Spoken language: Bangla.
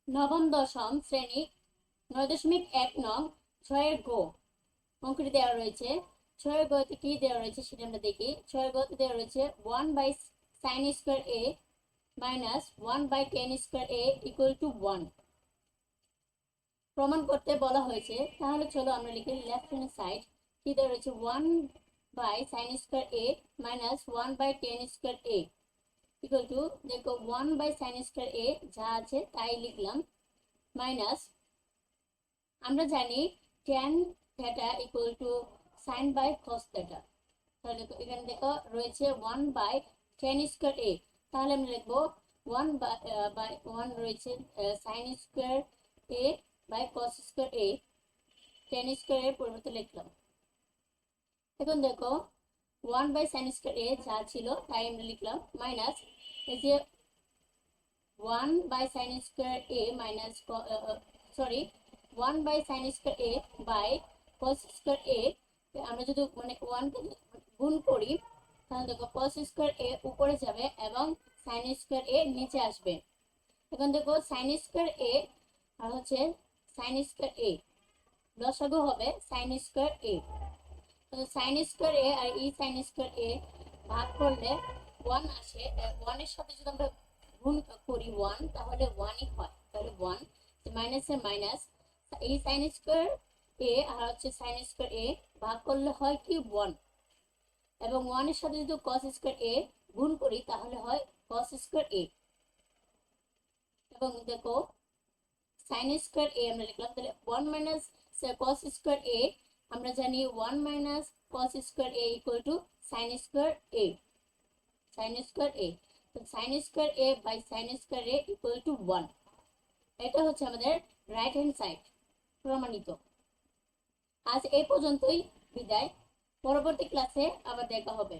নবম দশম শ্রেণী 9.1 নং 6-এর গো অঙ্কটি দেওয়া রয়েছে। 6-এর গতে কি দেওয়া রয়েছে সেটা আমরা দেখি। 6-এর গতে দেওয়া রয়েছে 1/sin² a minus 1/tan² a equal to 1 প্রমাণ করতে বলা হয়েছে। তাহলে চলো আমরা লিখি লেফট হ্যান্ড সাইড কি দেওয়া রয়েছে 1/sin² a minus 1/tan² a equal two দেখো 1/sin² a যা আছে তাই লিখলাম মাইনাস আমরা জানি tan theta equal to sin by cos theta। তাহলে এখানে দেখো রয়েছে 1/tan² a, তাহলে আমরা লিখবো 1 রয়েছে sin² a by cos² a, tan² এর পরিবর্তে লিখলাম। এখন দেখো 1/sin² a যা ছিল তাই আমরা লিখলাম মাইনাস এই যে 1/sin² a minus sorry 1/sin² a by cos² a আমরা যদি মানে 1 কে গুণ করি তাহলে দেখো cos² a উপরে যাবে এবং sin² a নিচে আসবে। এখন দেখো sin² a আর হচ্ছে sin² a লসাগু হবে sin² a। তো sin² a আর এই sin² a ভাগ করলে 1 আসে। 1 এর সাথে যদি আমরা গুণ করি 1 তাহলে 1ই হয়, তাহলে 1 মাইনাসের মাইনাস এই sin² a আর হচ্ছে sin² a ভাগ করলে হয় কি 1 এবং 1 এর সাথে যদি cos² a গুণ করি তাহলে হয় cos² a। এবং দেখো sin² a আমরা লিখলাম, তাহলে 1 মাইনাস cos² a আমরা জানি 1 minus cos² a equal to sin² a। তো sin² a by sin² a equal to 1। এটা হচ্ছে আমাদের রাইট হ্যান্ড সাইড প্রমাণিত। আজ এই পর্যন্তই, বিদায়। পরবর্তী ক্লাসে আবার দেখা হবে।